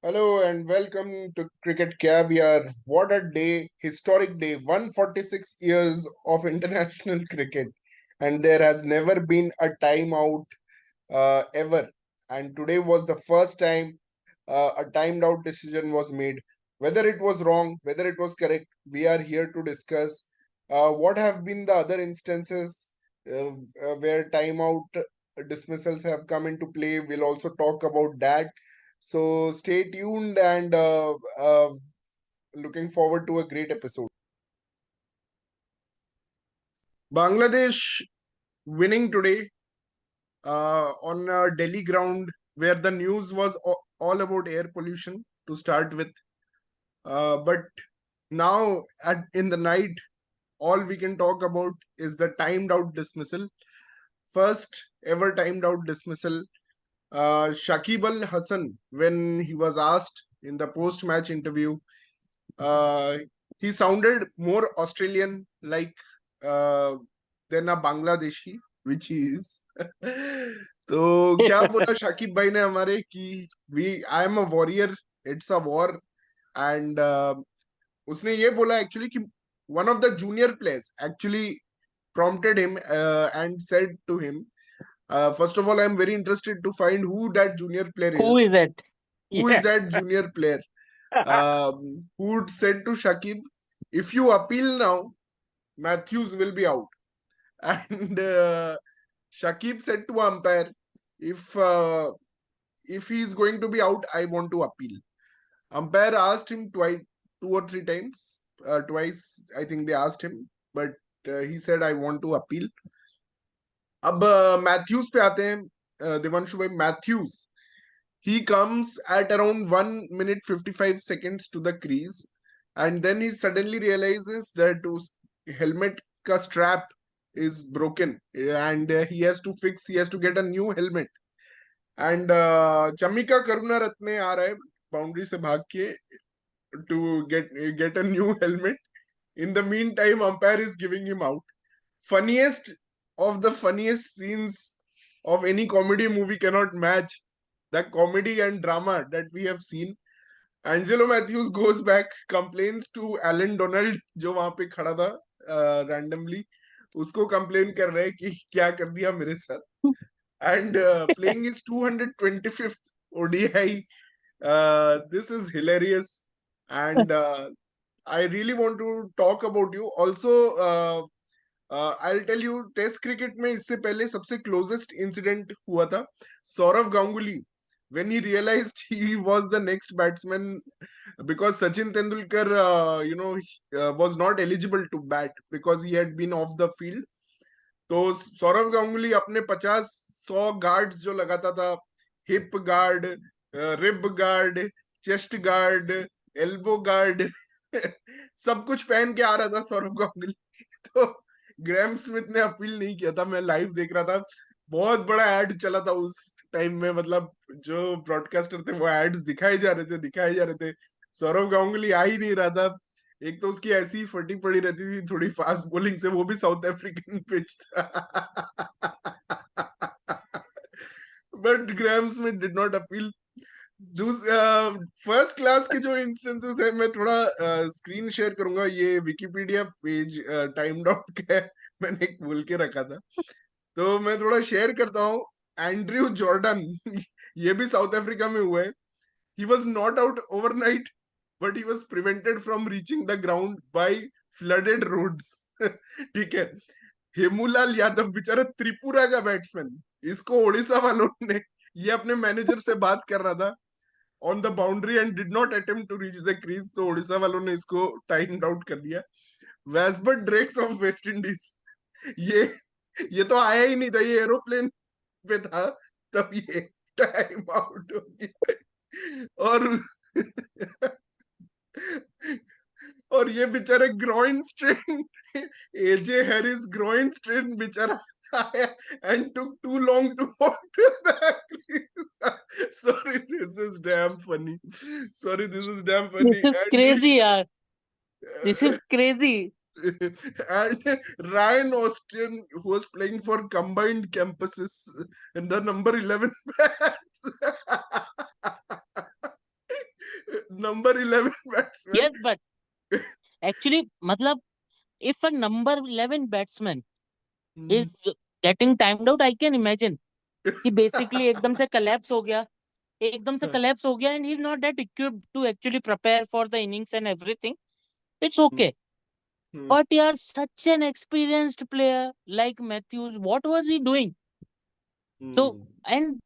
Hello and welcome to Cricket Caviar. What a day, historic day, 146 years of international cricket, and there has never been a timeout ever. And today was the first time a timed out decision was made. Whether it was wrong, whether it was correct, we are here to discuss what have been the other instances where timeout dismissals have come into play. We'll also talk about that. So stay tuned and looking forward to a great episode. Bangladesh winning today on a Delhi ground where the news was all about air pollution to start with. But now in the night, all we can talk about is the timed out dismissal. First ever timed out dismissal. Shakib Al Hassan, when he was asked in the post match interview, uh, he sounded more Australian like uh, than a Bangladeshi, which he is. तो क्या बोला शाकिब भाई ने हमारे कि we I am a warrior, it's a war and उसने ये बोला एक्चुअली कि one of the junior players actually prompted him and said to him, first of all, I'm very interested to find who that junior player Who is. is that? Who is Yeah. that junior player? Who said to Shakib, if you appeal now, Matthews will be out. And Shakib said to umpire, if uh, if he is going to be out, I want to appeal. Umpire asked him twice, 2 or 3 times. Twice, I think they asked him, but he said, I want to appeal. अब Mathews पे आते हैं, देवांशु भाई Mathews he comes at around 1 minute 55 seconds to the crease, and then he suddenly realizes that his helmet ka strap is broken, and he has to get a new helmet. And Chamika Karunaratne aa raha hai boundary se bhag ke to get a new helmet. In the meantime, umpire is giving him out. Funniest of the funniest scenes of any comedy movie cannot match the comedy and drama that we have seen. Angelo Matthews goes back, complains to Alan Donald, जो वहां पे खड़ा था randomly. उसको complain कर रहे हैं कि क्या कर दिया मेरे साथ. And playing his 225th ODI. This is hilarious. And I really want to talk about you. Also, I'll tell you, test cricket में इससे पहले सबसे क्लोजेस्ट इंसिडेंट हुआ था Saurav Ganguly when he realized he was the next batsman because Sachin Tendulkar was not eligible to bat because he had been off the field. तो सौरव गांगुली अपने 50-100 guards जो लगाता था, hip guard, rib guard, chest guard, elbow guard, सब कुछ पहन के आ रहा था सौरव गांगुली. तो ग्रैम स्मिथ ने अपील नहीं किया था. मैं लाइव देख रहा था, बहुत बड़ा एड चला था उस टाइम में. मतलब जो ब्रॉडकास्टर थे वो एड्स दिखाए जा रहे थे. सौरव गांगुली आ ही नहीं रहा था. एक तो उसकी ऐसी फटी पड़ी रहती थी थोड़ी फास्ट बॉलिंग से, वो भी साउथ अफ्रीकन पिच था. But Graham Smith did not appeal. First class के जो इंस्टेंसेस है, मैं थोड़ा स्क्रीन शेयर करूंगा. ये विकिपीडिया पेज टाइम डॉट का है, मैंने एक बोल के रखा था, तो मैं थोड़ा शेयर करता हूँ. एंड्रयू जॉर्डन, ये भी साउथ अफ्रीका में हुआ है. He was not out overnight, but he was prevented from reaching the ground by flooded roads. ठीक है. हेमूलाल यादव बेचारा त्रिपुरा का बैट्समैन, इसको ओडिशा वालों ने, ये अपने मैनेजर से बात कर रहा था on the boundary and did not attempt to reach the crease, तो ओडिशा वालों ने इसको टाइम आउट कर दिया. Wesbert Drakes of West Indies, ये ये तो आया ही नहीं था, ये एरोप्लेन पे था, तब ये टाइम आउट हो गया. और और ये बेचारे ग्रॉइन स्ट्रेन, एजे हैरिस ग्रॉइन स्ट्रेन बेचारा आया and took too long to walk to the crease. Sorry, this is damn funny. Sorry, this is damn funny. This is And crazy, yaar. This is crazy. and Ryan Austin, who was playing for combined campuses in the number 11 bats. number 11 batsman. Yes, but actually, मतलब if a number 11 batsman is getting timed out, I can imagine कि basically एकदम से collapse हो गया, एकदम से collapse हो गया, and he's not that equipped to actually prepare for the innings and everything. It's okay. But you're such an experienced player like Matthews. What was he doing? So, and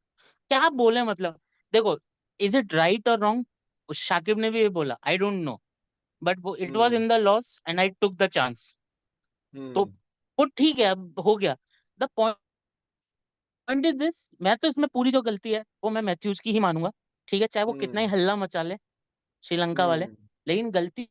क्या बोले मतलब, देखो, is it right or wrong? Shakib ने भी ये बोला, I don't know. But it was in the loss and I took the chance. तो वो ठीक है, अब हो गया. The point is this, मैं तो इसमें पूरी जो गलती है वो मैं मैथ्यूज की ही मानूंगा. ठीक है, चाहे वो कितना ही हल्ला मचा ले श्रीलंका वाले, लेकिन गलती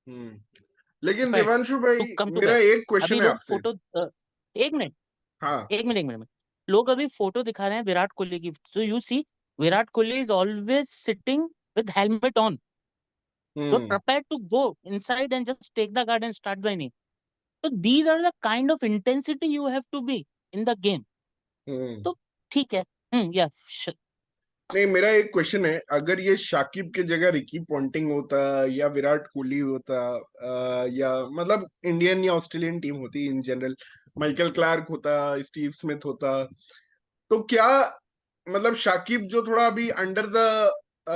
लेकिन पैड देवांशु टू भाई, कम टू मेरा बैट. एक अभी क्वेश्चन है लोग आपसे. फोटो, एक मिनट, हाँ. एक मिनट, लोग अभी फोटो दिखा रहे हैं विराट कोहली की. So you see, Virat Kohli is always sitting with helmet on, so prepared to go inside and just take the guard and start the inning. So these are the kind of intensity you have to be in the game. तो ठीक है. या नहीं, मेरा एक question है. अगर ये शाकिब के जगह रिकी पॉन्टिंग होता या विराट कोहली होता, या मतलब इंडियन या ऑस्ट्रेलियन टीम होती इन जनरल, माइकल क्लार्क होता, स्टीव स्मिथ होता, तो क्या मतलब शाकिब जो थोड़ा अभी अंडर द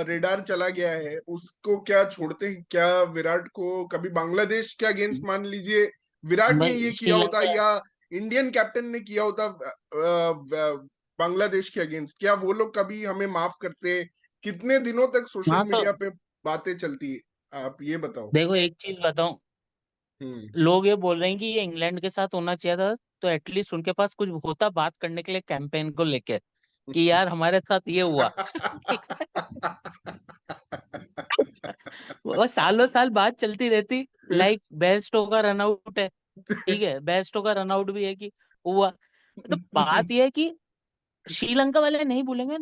रेडार चला गया है, उसको क्या छोड़ते हैं क्या विराट को? कभी बांग्लादेश के अगेंस्ट मान लीजिए विराट ने ये किया होता, श्रीलंका. या इंडियन कैप्टन ने किया होता बांग्लादेश के अगेंस्ट, क्या वो लोग कभी हमें माफ करते? कितने दिनों तक सोशल हाँ, तो मीडिया पे बातें चलती है, आप ये बताओ. देखो एक चीज बताऊं, हम्म. लोग ये बोल रहे हैं कि ये इंग्लैंड के साथ होना चाहिए था, तो एटलीस्ट उनके पास कुछ होता बात करने के लिए कैंपेन को लेके, कि यार हमारे साथ ये हुआ. ठीक है? वो सालों साल बात चलती रहती, लाइक बेयरस्टो का रन आउट है. ठीक है, बेयरस्टो का रन आउट भी है कि हुआ. तो बात यह है कि श्रीलंका वाले नहीं भूलेंगे.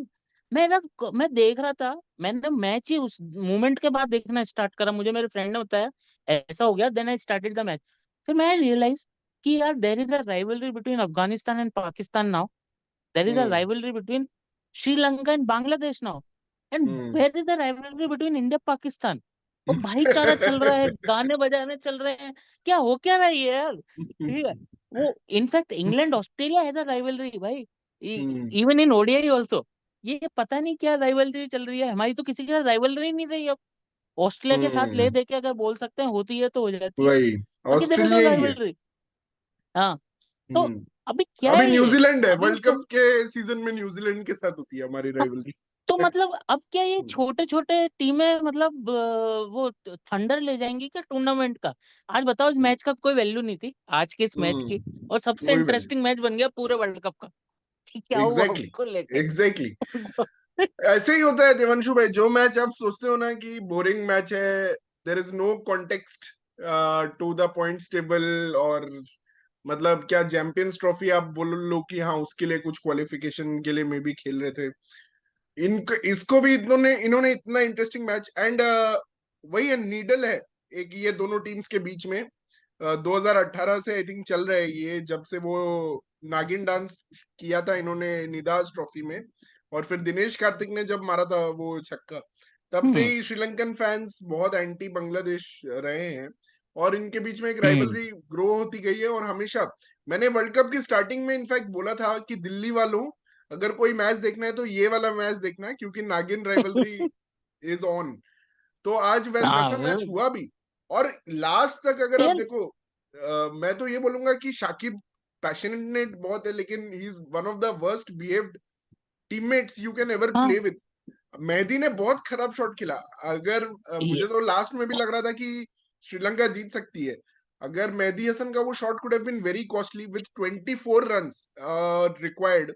मैं देख रहा था, मैंने मैच ही उस मोमेंट के बाद देखना स्टार्ट करा, मुझे मेरे फ्रेंड ने बताया ऐसा हो गया, then I started the match. फिर मैं रियलाइज कि यार there is a rivalry between Afghanistan and Pakistan now, there is a hmm. Rivalry between Sri Lanka and Bangladesh now, and hmm. Where is the rivalry between India Pakistan. वो भाईचारा चल रहा है, गाने बजाने चल रहे हैं, क्या हो क्या रहा है ये यार. ठीक है, वो in fact England Australia has a rivalry भाई, इवन इन ओडीआई ऑल्सो. ये पता नहीं क्या राइवलरी चल रही है, हमारी तो किसी के साथ राइवलरी नहीं रही अब. ऑस्ट्रेलिया के साथ ले हम्म. दे के अगर बोल सकते हैं होती है तो हो जाती है, वही, बाकी देयर इज नो ऑस्ट्रेलिया ही है. राइवलरी. हाँ. तो हम्म. अभी क्या अभी है ये, न्यूजीलैंड है, अभी वर्ल्ड कप के सीजन में न्यूजीलैंड के साथ होती है हमारी राइवलरी. तो मतलब अब क्या ये छोटे छोटे टीमें मतलब वो थंडर ले जाएंगी क्या टूर्नामेंट का. आज बताओ, इस मैच का कोई वैल्यू नहीं थी आज के इस मैच की, और सबसे वही वैल्यू. इंटरेस्टिंग मैच बन गया पूरे वर्ल्ड कप का. कि क्या हुआ एग्जैक्टली. उसको लेके. एग्जैक्टली. ऐसे ही होता है देवांशु भाई. जो मैच आप सोचते हो ना कि बोरिंग मैच है, there is no context to the points table, और मतलब क्या चैंपियंस ट्रॉफी आप बोल लो कि हाँ उसके लिए कुछ क्वालिफिकेशन के लिए मे भी खेल रहे थे, इनको इसको भी इन्होंने इन्होंने इतना इंटरेस्टिंग मैच. एंड वही नीडल है एक, ये दोनों टीम्स के बीच में 2018 से आई थिंक चल रहा है ये, जब से वो नागिन डांस किया था इन्होंने निदास ट्रॉफी में, और फिर दिनेश कार्तिक ने जब मारा था वो छक्का, तब से हम्म. ही श्रीलंकन फैंस बहुत एंटी बांग्लादेश रहे हैं, और इनके बीच में एक हम्म. राइवलरी ग्रो होती गई है. और हमेशा मैंने वर्ल्ड कप की स्टार्टिंग में इनफैक्ट बोला था कि दिल्ली वालों, अगर कोई मैच देखना है तो ये वाला मैच देखना है, क्योंकि नागिन राइवलरी इज ऑन. तो आज हाँ वैसा मैच हुआ भी. और लास्ट तक अगर आप रियल. देखो, मैं तो ये बोलूंगा कि शाकिब पैशनेट बहुत है, लेकिन he is one of the worst behaved teammates you can ever हाँ. Play with. मेहदी ने बहुत खराब शॉट खेला. अगर ये मुझे तो लास्ट में भी लग रहा था कि श्रीलंका जीत सकती है, अगर मेहदी हसन का वो shot could have been very costly with 24 runs required.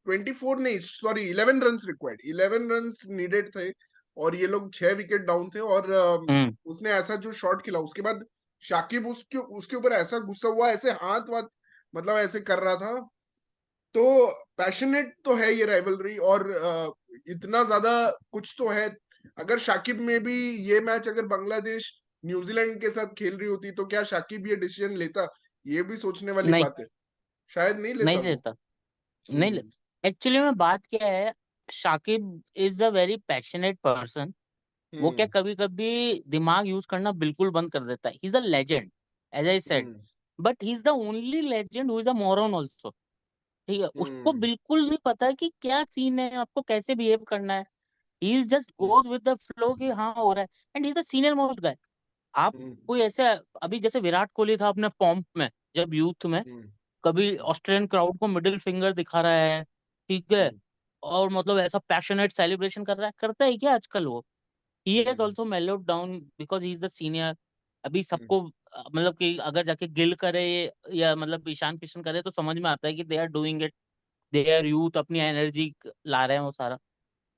24 नहीं, sorry, 11 run required, 11 run needed थे, और ये लोग 6 विकेट डाउन थे. और हम्म. उसने ऐसा जो शॉट खेला, उसके बाद शाकिब उसके उसके ऊपर ऐसा गुस्सा हुआ, ऐसे हाथ वाथ मतलब ऐसे कर रहा था. तो पैशनेट तो है ये राइवलरी, और इतना ज्यादा कुछ तो है. अगर शाकिब में भी ये मैच अगर बांग्लादेश न्यूजीलैंड के साथ खेल रही होती, तो क्या शाकिब ये डिसीजन लेता? ये भी सोचने वाली नहीं, बात है. शायद नहीं लेता नहीं वो. लेता, नहीं हम्म. लेता. एक्चुअली में बात क्या है, Shakib is a very passionate person. वो क्या कभी कभी दिमाग यूज करना बिल्कुल बंद कर देता है। He is a legend as I said, but he is the only legend who is a moron also. ठीक है, उसको बिल्कुल नहीं पता है कि क्या सीन है, आपको कैसे बिहेव करना है। He is just goes with the flow कि हाँ हो रहा है, and he is the senior most guy. आप कोई ऐसे, अभी जैसे विराट कोहली था अपने पॉम्प में, जब यूथ में कभी ऑस्ट्रेलियन क्राउड को मिडिल फिंगर दिखा रहा है, ठीक है, और मतलब ऐसा पैशनेट सेलिब्रेशन कर रहा है, करता है क्या आजकल वो? He has also मेलोड down because he is the senior. अभी सबको मतलब कि अगर जाके गिल करे या मतलब ईशान किशन करे तो समझ में आता है कि they are doing it, they are youth, अपनी एनर्जी ला रहे हैं वो सारा।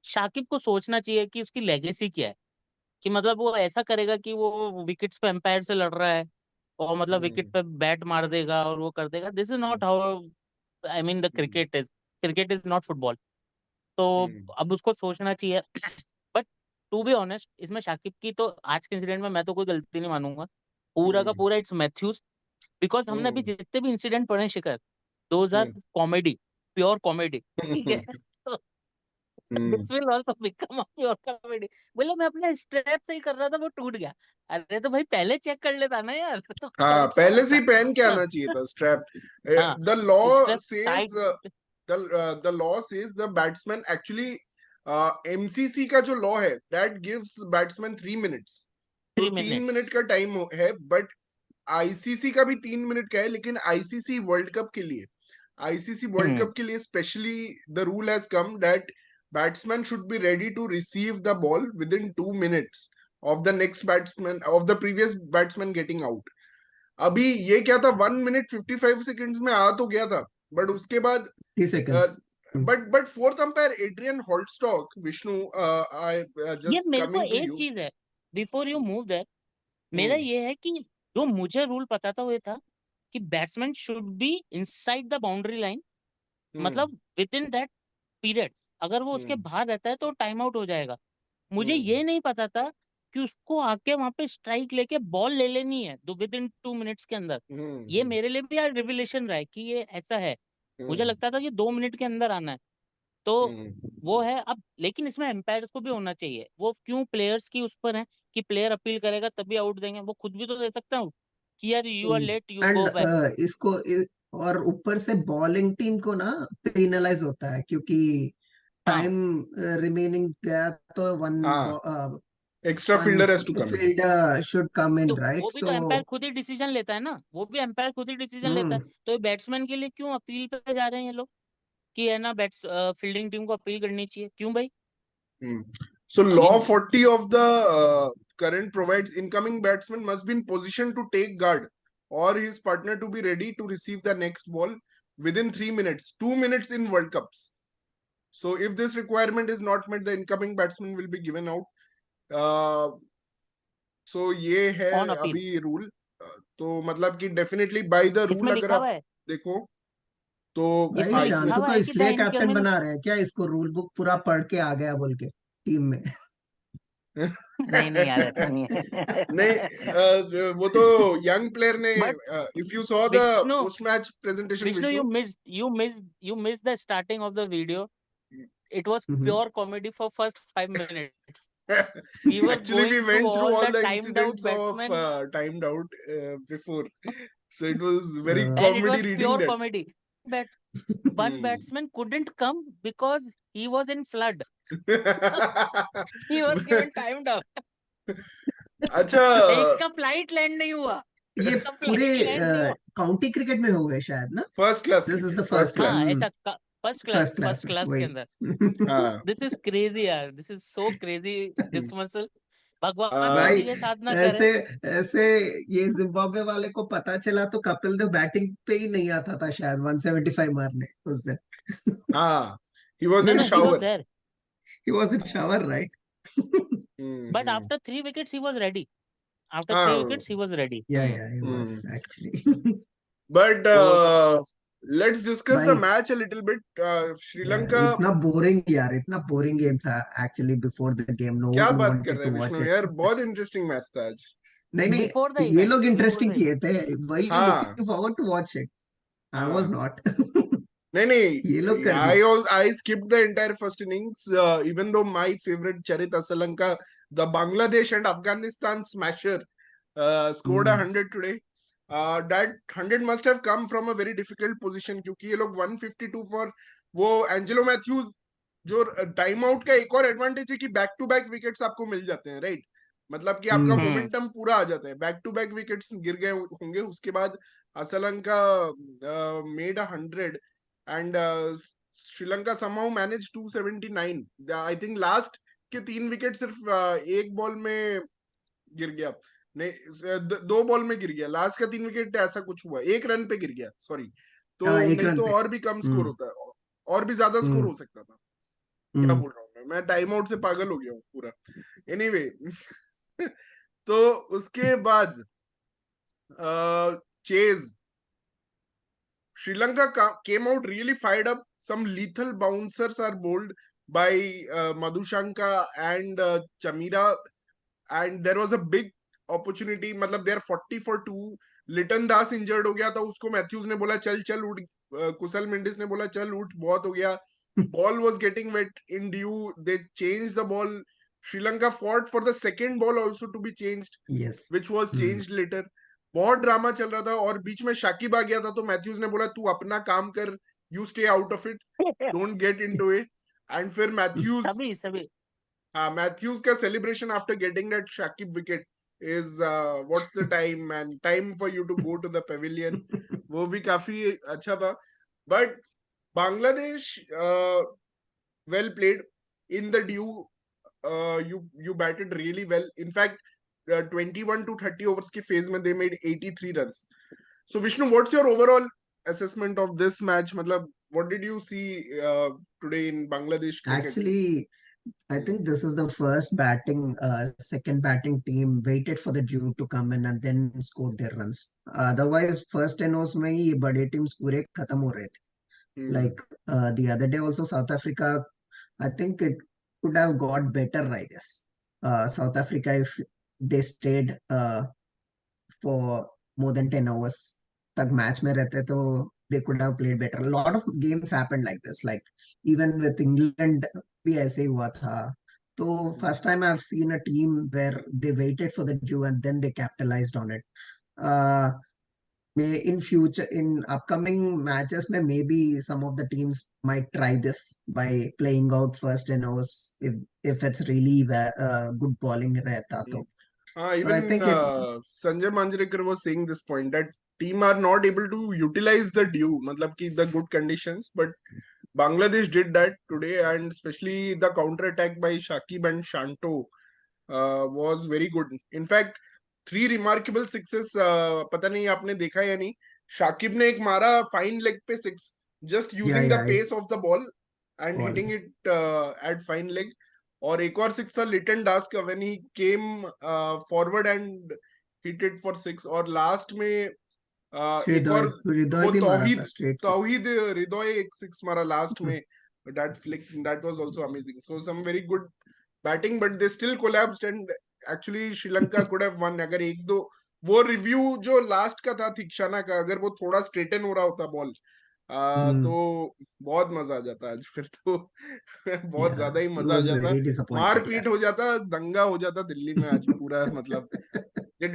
शाकिब को सोचना चाहिए कि उसकी लेगेसी क्या है, कि मतलब वो ऐसा करेगा कि वो विकेट्स पे एम्पायर से लड़ रहा है और मतलब विकेट पे बैट मार देगा और वो कर देगा। This is not how, I mean the cricket is not football. तो अब उसको सोचना चाहिए। बट टू बी ऑनेस्ट, इसमें शाकिब की तो आज के इंसिडेंट में मैं तो कोई गलती नहीं मानूंगा। पूरा का पूरा इट्स मैथ्यूज, बिकॉज हमने अभी जितने भी इंसिडेंट पढ़े हैं Shikhar, those are comedy, pure comedy. ठीक है, this will also become a pure comedy. बोले मैं अपना स्ट्रैप सही कर रहा था, वो टूट गया। अरे तो भाई पहले चेक कर लेता ना यार, तो हाँ, कर क्या रहा पहले से था? ही पहन के हाँ, आना चाहिए था स्ट्रैप. हाँ, the law strap says tight the law says the batsman actually MCC का जो लॉ है that gives batsman 3 minutes. तो 3 मिनट 3 मिनट्स। का टाइम है, बट आईसीसी का भी 3 मिनट का है, लेकिन आईसीसी वर्ल्ड कप के लिए, आईसीसी वर्ल्ड हम्म कप के लिए specially the rule has come that batsman should be ready to receive the ball within 2 minutes of the next batsman of the previous batsman getting out. अभी ये क्या था, 1 minute 55 seconds में आ तो गया था, बट उसके बाद 3 seconds. But fourth umpire Adrian Holdstock, Vishnu, I ये जस्ट मेरे को कमिंग टू एक यू. चीज है, बिफोर यू मूव दैट, मेरा ये है कि जो मुझे रूल पता था वो ये था कि batsman should be inside the boundary line, मतलब विद इन दैट पीरियड। अगर वो उसके बाहर रहता है तो टाइम आउट हो जाएगा। मुझे ये नहीं पता था कि उसको आके वहां पे स्ट्राइक लेके बॉल ले लेनी है दो विद इन 2 मिनट्स के अंदर। ये मेरे लिए भी यार रिविलेशन रहा है कि ये ऐसा है। मुझे लगता था कि 2 मिनट के अंदर आना है। तो वो है अब, लेकिन इसमें एम्पायर्स को भी होना चाहिए। वो क्यों प्लेयर्स की उस पर है कि प्लेयर अपील करेगा तभी आउट देंगे, वो खुद भी तो दे सकता हूँ कि यार you are late, you and go back. और ऊपर से बॉलिंग टीम को ना पेनलाइज होता है, क्योंकि हाँ, टाइम रिमेनिंग गया तो वन हाँ, extra one fielder has to come in. Fielder should come in, तो राइट? वो भी सो तो एम्पायर खुद ही डिसीजन लेता है ना, वो भी एम्पायर खुद ही डिसीजन लेता है। तो बैट्समैन के लिए क्यों अपील पे जा रहे हैं ये लोग कि है ना, बैट्स फील्डिंग टीम को अपील करनी चाहिए, क्यों भाई? So ये law 40 of the current provides incoming batsman must be in position to take guard or his partner to be ready to receive the next ball within 3 minutes, 2 minutes in World Cups. So if this requirement is not met, the incoming batsman will be given out. Uh, so ये है on appeal अभी rule. तो मतलब कि definitely by the इसमें rule अगर लिखा आप हुआ है, देखो तो, भाई इसमें हाँ, इसमें लिखा शांत हुआ तो है कि द इसलिए कैप्टन इनकमिंग। बना रहे हैं क्या इसको? रूल बुक पूरा पढ़ के आ गया बोल के टीम में। नहीं नहीं यार, ऐसा नहीं है। नहीं, वो तो यंग प्लेयर ने, but if you saw the Vishnu, post match presentation, Vishnu, Vishnu. you missed the starting of the video. It was hmm. pure comedy for first 5 minutes. We were Actually we going through went through all all the the timed out incidents of batsmen, timed out before, so it was very and it comedy was reading pure that. comedy. But one batsman couldn't come because he was in flood. He was given timed out. अच्छा, एक का flight land नहीं हुआ, ये एक का पूरे flight land नहीं हुआ। काउंटी क्रिकेट में हो गए शायद ना? First class this is the cricket, first first. हाँ, क्लास. ऐसा फर्स्ट क्लास फर्स्ट में क्लास के वही। अंदर। हाँ. दिस इज क्रेजी यार, दिस इज सो क्रेजी डिसमसल। भगवान uh, भाई किसी के साथ ना करे। ऐसे ऐसे ये जिम्बाब्वे वाले को पता चला तो कपिल देव बैटिंग पे ही नहीं आता था शायद 175 मारने उस दिन। हाँ, he was No, in no, he was shower. there. He was in shower, right? But after 3 wickets, he was ready. After three हाँ. wickets, he was ready. या ही वाज एक्चुअली। But वो let's discuss the भाई match a little bit. Sri यार Lanka. इतना boring, यार इतना boring game था actually. Before the game no क्या वन बात कर वांटेड रहे टू हैं वॉच विष्णु यार, इट। बहुत इंटरेस्टिंग मैच था आज. नहीं before the नहीं, ये event, लोग before इंटरेस्टिंग the किए event. थे, वही हाँ, looking forward to watch it. I was हाँ. नॉट। ये लोग कर I दिया। all I skipped the entire first innings. Even though my favorite Charit Asalanka, the Bangladesh and Afghanistan smasher, scored hmm 100 today. That 100 must have come from a very difficult position क्योंकि ये लोग 152 for वो Angelo Mathews जो time out का एक और advantage है कि बैक टू बैक विकेट्स आपको मिल जाते हैं, राइट? मतलब कि आपका हम्म हम्म मोमेंटम पूरा आ जाता है, बैक टू बैक विकेट्स गिर गए होंगे, उसके बाद Asalanka made 100 and Sri Lanka somehow managed 279. I think last के 3 विकेट सिर्फ एक बॉल में गिर गया, नहीं दो बॉल में गिर गया, लास्ट का 3 विकेट ऐसा कुछ हुआ, एक रन पे गिर गया, सॉरी। तो हाँ, एक नहीं रन तो पे। और भी कम स्कोर हम्म होता है, और भी ज्यादा स्कोर हम्म हो सकता था। क्या हम्म बोल रहा हूँ मैं टाइम आउट से पागल हो गया हूँ पूरा। एनीवे तो उसके बाद chase Sri Lanka came out really fired up. Some lethal bouncers are bowled by Madhushanka and Chamira, and there was a big opportunity. मतलब they are 40 for 2. Liton Das injured हो गया था, उसको मैथ्यूज ने बोला चल चल उठ, कुशल मेंडिस ने बोला चल उठ, बहुत हो गया। Ball was getting wet in due. They changed the ball. Sri Lanka fought for the second ball also to be changed, yes which was hmm changed later. बहुत ड्रामा चल रहा था और बीच में शाकिब आ गया था, तो मैथ्यूज ने बोला तू अपना काम कर, you stay out of it, don't get into it. And फिर मैथ्यूज, सभी सभी हाँ मैथ्यूज का celebration after getting that Shakib wicket is what's the time man, time for you to go to the pavilion, वो भी काफी अच्छा था। But Bangladesh well played in the due. You batted really well. In fact, 21 to 30 overs के phase में they made 83 runs. So Vishnu, what's your overall assessment of this match? मतलब what did you see today in Bangladesh cricket? Actually, I Hmm. think this is the second batting team waited for the due to come in and then scored their runs. Otherwise, first innings में ही ये बड़े teams पूरे खत्म हो रहे थे. Hmm. Like the other day also South Africa, I think it could have got better, I guess. South Africa, if they stayed for more than 10 hours तक match में रहते तो they could have played better. A lot of games happened like this. Like even with England भी ऐसे ही हुआ था. तो Hmm. first time I've seen a team where they waited for the due and then they capitalized on it. Uh, may in future in upcoming matches में maybe some of the teams might try this by playing out first innings if it's really good bowling रहता Hmm. तो. So I Even think it Sanjay Manjrekar was saying this point that team are not able to utilize the due, मतलब कि the good conditions, but Bangladesh did that today, and especially the counter attack by Shakib and Shanto was very good. In fact, 3 remarkable sixes. पता नहीं आपने देखा या नहीं, शाकिब ने एक मारा फाइन लेग पे 6, just yeah using the yeah pace of the ball and ball hitting it at fine leg. और एक और 6 था लिटन दास का, when he came forward and hit it for 6. और लास्ट में एक हृदय और हृदय वो भी मारा था तौहीद स्ट्रेट सिक्स तौहीद हृदय एक 6 मारा लास्ट में, that flick that was also amazing. So some very good batting, but they still collapsed and actually Sri Lanka could have won अगर एक दो वो रिव्यू जो लास्ट का था थिक्शाना का, अगर वो थोड़ा स्ट्रेटन हो रहा होता बॉल तो बहुत मजा आ जाता आज फिर तो बहुत yeah ज्यादा ही he मजा आ was जाता, very disappointed मारपीट yeah हो जाता, दंगा हो जाता दिल्ली में आज पूरा, मतलब they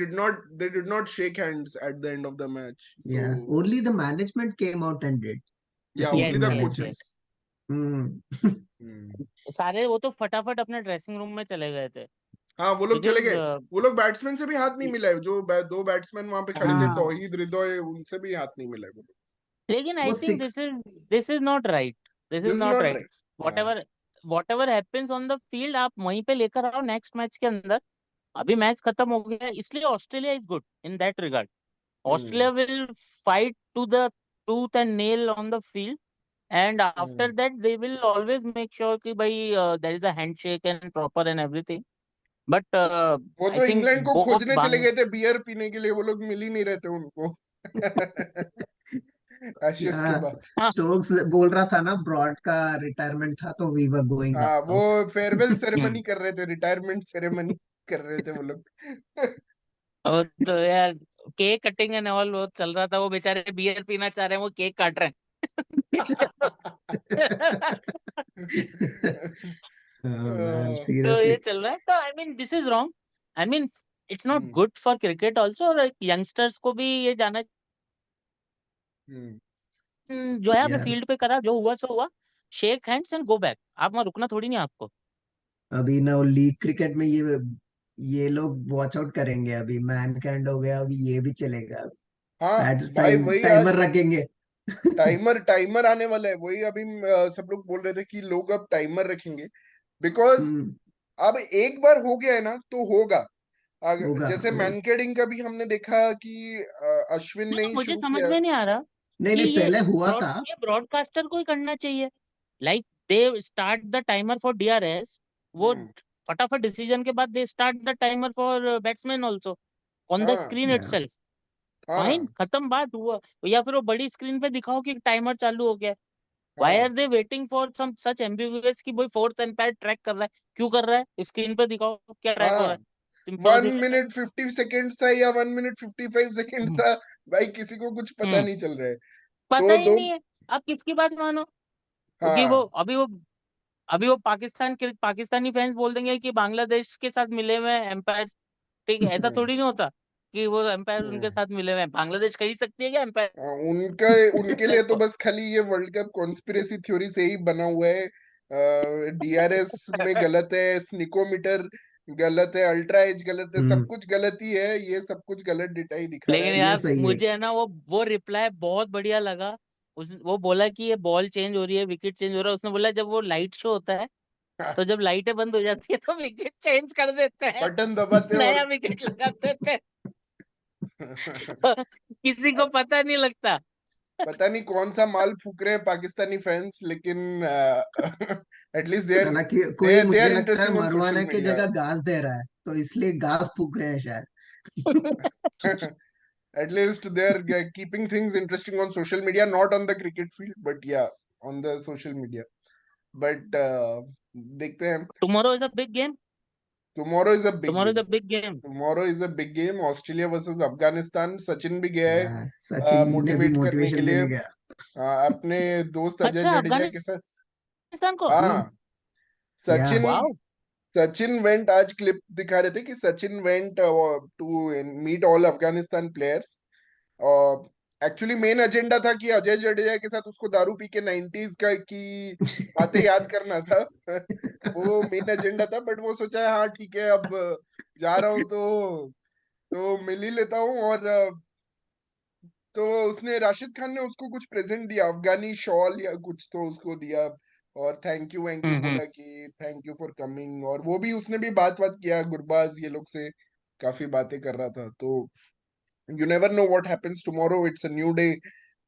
did not shake hands at the end of the match. yeah So only the management came out and did the yeah, team only yes the yes management yes coaches. hmm. Hmm. सारे वो तो फटाफट अपने dressing room में चले गए थे हाँ वो लोग चले बिकॉज गए, वो लोग बैट्समैन से भी हाथ नहीं मिला है, जो दो बैट्समैन वहां पे खड़े थे हाँ तौहीद हृदय, उनसे भी हाथ नहीं मिला है वो लोग। लेकिन वो I think six this is not right this is not right. What ever what ever happens on the field आप वहीं पे लेकर आओ नेक्स्ट मैच के अंदर अभी मैच खत्म हो गया है, इसलिए Australia is good in that regard Australia will fight to the tooth and nail on the field and after that they will always make sure कि भाई there is a handshake and proper and everything but वो I तो think England को both खोजने चले बांग गए थे बियर पीने के लिए, वो लोग मिल ही नहीं रहे थे उनको एशेस के या बाद। हाँ स्टोक्स बोल रहा था ना ब्रॉड का रिटायरमेंट था तो वी वर गोइंग हाँ वो आउट फेयरवेल सेरेमनी कर रहे थे, रिटायरमेंट सेरेमनी कर रहे थे वो लोग। वो तो यार केक कटिंग एंड ऑल वो चल रहा था वो बेचारे बियर पीना चाह रहे हैं वो केक काट रहे हैं Oh man, Uh, तो ये seriously. चल रहा है, तो I mean this is wrong. I mean it's not hmm, good for cricket also, और यंगस्टर्स को भी ये जाना हम्म, जो है आपने यार फील्ड पे करा, जो हुआ सो हुआ, shake hands and go back, आप वहां रुकना थोड़ी नहीं है आपको। अभी ना लीग क्रिकेट में ये लोग वॉच आउट करेंगे। अभी मैन कैंड हो गया, अभी ये भी चलेगा। हाँ अभी भाई, वही आज टाइमर रखेंगे। टाइमर टाइमर आने वाला है। वही अभी सब लोग बोल रहे थे कि लोग अब टाइमर रखेंगे, बिकॉज हम्म, अब एक बार हो गया है ना तो होगा। होगा जैसे वही। मैनकेडिंग का भी हमने देखा कि अश्विन ने नहीं, ही मुझे शुरू समझ किया। में नहीं आ रहा नहीं कि नहीं, पहले हुआ था। ये ब्रॉडकास्टर को ही करना चाहिए। Like they start the timer for DRS, वो हम्म, फटाफट डिसीजन के बाद they start the timer for batsman also on the हाँ स्क्रीन या इटसेल्फ। फाइन, हाँ खत्म बात हुआ। या फिर वो बड़ी स्क्रीन पे दिखाओ कि टाइमर चालू हो गया। व्हाई हाँ are they waiting for some such ambiguous कि भाई फोर्थ एम्पायर ट्रैक कर रहा है, क्यों कर रहा है, स्क्रीन पे दिखाओ क्या ट्रैक हो हाँ। रहा है, सिंपल वन सी बात है। मिनट 50 सेकेंड्स था या 1 मिनट 55 सेकेंड्स हम्म था, भाई किसी को कुछ पता हम्म, नहीं चल रहा है। पता तो ही दो, नहीं है आप किसकी बात मानो। क्योंकि वो हाँ अभी वो पाकिस्तानी फैंस बोल देंगे कि बांग्लादेश के साथ मिले हुए एम्पायर। ठीक है, ऐसा हम्म, थोड़ी नहीं होता कि वो एम्पायर उनके हम्म। साथ मिले हुए हैं। बांग्लादेश कह ही सकती है क्या हाँ, उनका उनके एम्पायर लिए तो को? बस खाली ये वर्ल्ड कप कॉन्स्पिरेसी थ्योरी से ही बना हुआ है। डीआरएस में गलत है, स्निकोमीटर गलत है, अल्ट्रा एज गलत है, सब हम्म, कुछ गलत ही है। ये सब कुछ गलत डेटा ही दिखा रहा लेकिन है। ये यार सही है। मुझे है ना, वो रिप्लाई बहुत बढ़िया लगा। वो बोला कि ये बॉल चेंज हो रही है, विकेट चेंज हो रहा है। उसने बोला जब वो लाइट शो होता है, तो जब लाइटें बंद हो जाती है तो विकेट चेंज कर देते हैं, बटन दबाते नया और विकेट लगा देते हैं। किसी को पता नहीं लगता। पता नहीं कौन सा माल फूक रहे हैं पाकिस्तानी फैंस, लेकिन एटलीस्ट दे आर हालांकि दे कोई दे मुझे आर लगता है इंटरेस्टिंग ऑन सोशल मरवाने की मीडिया। जगह घास दे रहा है, तो इसलिए घास फूक रहे हैं शायद। At least they're keeping things interesting on social media, not on the cricket field, but yeah, on the social media. But देखते हैं। Tomorrow is a big game. Tomorrow is a big tomorrow is game. A big game. Tomorrow is a big game. Australia versus Afghanistan. Sachin भी गया है सचिन ने भी motivate करने के motivation लिए, देने गया। अपने दोस्त अजय अच्छा, जडेजा के अफगानिस्तान साथ। को। हम्म, हाँ, yeah Sachin wow. Sachin went, आज क्लिप दिखा रहे थे कि Sachin went to meet all Afghanistan players. Actually main agenda था कि अजय जडेजा के साथ उसको दारू पी के 90s का की बातें याद करना था। वो मेन एजेंडा था, बट वो सोचा हाँ ठीक है, अब जा रहा हूँ तो मिल ही लेता हूँ। और तो उसने, राशिद खान ने उसको कुछ प्रेजेंट दिया, अफगानी शॉल या कुछ तो उसको दिया, और थैंक यू हम्म। बोला कि थैंक यू फॉर कमिंग। और वो भी उसने भी बात किया गुरबाज ये लोग से, काफी बातें कर रहा था। तो you never know what happens tomorrow. It's a new day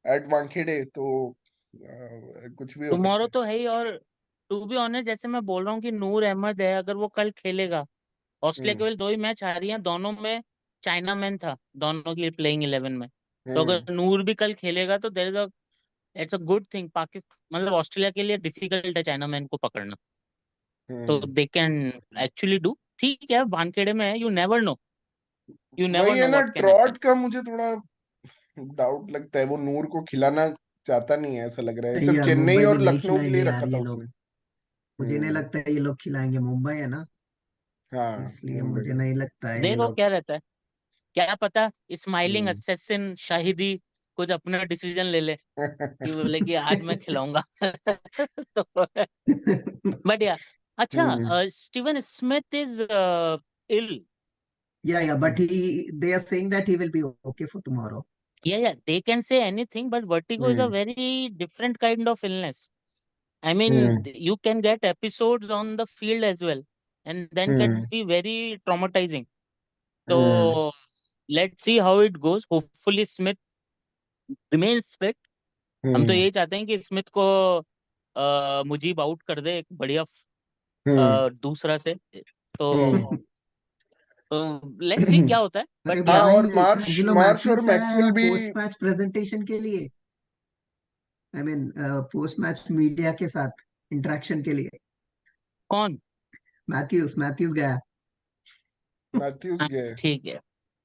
at Wankhede, तो कुछ भी हो सकता टुमारो है। तो है ही। और टू बी ऑनेस्ट, जैसे मैं बोल रहा हूँ कि नूर अहमद है, अगर वो कल खेलेगा, ऑस्ट्रेलिया हम्म, केवल 2 ही मैच हारी है, दोनों में चाइना मैन था, दोनों की प्लेइंग 11 में। तो हम्म, अगर नूर भी कल खेलेगा तो there is a it's a good thing. Pakistan मतलब ऑस्ट्रेलिया के लिए डिफिकल्ट है चाइना मैन को पकड़ना, तो hmm. They can actually do. ठीक है, वानखेड़े में है, you never know, you never वही है नो ना, व्हाट कैन ट्रॉट हैपन। का मुझे थोड़ा डाउट लगता है। वो नूर को खिलाना चाहता नहीं है, ऐसा लग रहा है। नहीं सिर्फ यार, चेन्नई मुंबई और भी नहीं लखनऊ के लिए खिलाएंगे यार रखा था ये उसने। लोग। मुझे नहीं हम्म, लगता है ये लोग खिलाएंगे, मुंबई है ना, हाँ इसलिए मुंबई मुझे का। नहीं लगता है ये देखो लोग। क्या रहता है, क्या पता स्माइलिंग हम्म। असेसिन शाहिदी कुछ अपना डिसीजन ले ले कि बोले कि आज मैं खिलाऊंगा। तो बट या हम्म, अच्छा, Steven Smith is ill. Yeah, but they are saying that he will be okay for tomorrow. Yeah, they can say anything, but vertigo is a hmm, very different kind of illness. I mean, hmm, you can get episodes on the field as well, and then can hmm, be very traumatizing. Hmm, So let's see how it goes. Hopefully Smith remains fit. हम तो हम्म, यही चाहते हैं कि Smith को Mujib out कर दे एक बढ़िया दूसरा से। हम्म। तो लेट्स सी क्या होता है, अरे बट हाँ, या भाई, और मार्श एंजेलो मार्श और मैथ्यूस है मैक्सवेल भी। पोस्ट मैच प्रेजेंटेशन के लिए। I mean post match media के साथ इंटरेक्शन के लिए। कौन? मैथ्यूस मैथ्यूस गया। मैथ्यूज हाँ, गए। ठीक है।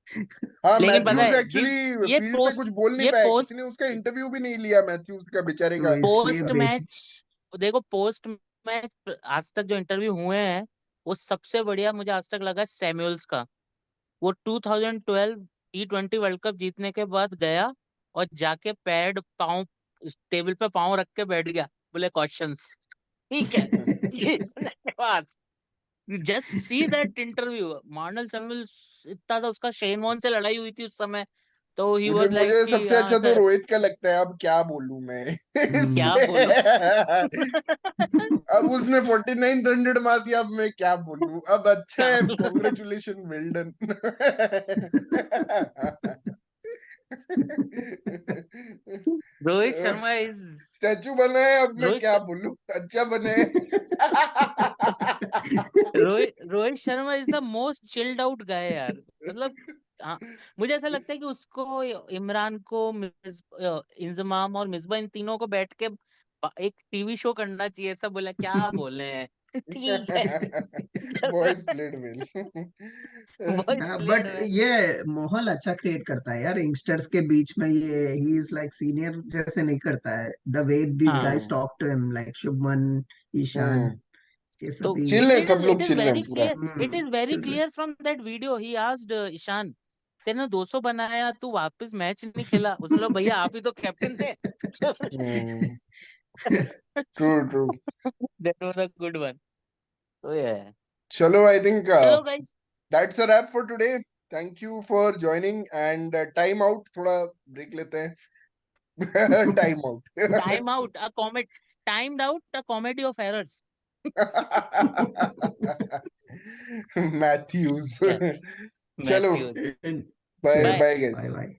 हाँ, लेकिन पता मैथ्यूज है एक्चुअली ये फील्ड पे पोस्ट कुछ बोल नहीं ये पाया, पोस्ट किसी ने उसका इंटरव्यू भी नहीं लिया मैथ्यूज का, बेचारे तो का। इसलिए पोस्ट बेच मैच देखो, पोस्ट मैच आज तक जो इंटरव्यू हुए हैं, वो सबसे बढ़िया मुझे आज तक लगा सैमुअल्स का। वो 2012 T20 वर्ल्ड कप जीतने के बाद गया और जाके पैड पाँव टेबल पे पाँव रख के बैठ गया, बोले क्वेश्चंस। ठीक है, जीतने के बाद just see that interview. Marlon Samuels इतना था, उसका शेन वॉर्न से लड़ाई हुई थी उस समय, तो ही मुझे वाज लाइक मुझे कि सबसे हाँ अच्छा तो ऐसा रोहित का लगता है, अब क्या बोलूं मैं क्या बोलूं। अब उसने 49 100 मार दिया, अब मैं क्या बोलूं, अब अच्छा क्या है, बोलूं। Congratulation, well done. Rohit Sharma is statue बना है, अब मैं क्या रोहित बोलूं, अच्छा बना है। Rohit Sharma is the most chilled out guy यार। मतलब हाँ, मुझे ऐसा लगता है कि उसको, इमरान को, इंजमाम और मिसबा, इन तीनों को बैठ के एक टीवी शो करना चाहिए। सब बोला क्या बोले हैं। ठीक है, बॉयज प्लेड वेल। बॉयज हाँ, प्लेड बट वेल। ये माहौल अच्छा क्रिएट करता है यार यंगस्टर्स के बीच में। ये ही इज लाइक सीनियर जैसे नहीं करता है, द वे दिस हाँ, guys talk to him, like Shubman, Ishan, ये तो सभी। चिल है, सब इट लोग इज चिल है वेरी पूरा। क्लियर, इट इज वेरी चल रहे। Clear from that video. He asked Ishan, तेने 200 बनाया, तू वापस मैच नहीं खेला। उसने बोला भैया आप ही तो कैप्टन थे। True true. That was a good one. तो ये है। चलो, आई थिंक चलो guys, that's a wrap for today. Thank you for joining, and time out, थोड़ा ब्रेक लेते हैं। Time out. Time out a comedy, timed out a comedy of errors. Mathews. चलो, Mathews. Bye चलो, bye. Bye bye guys. Bye.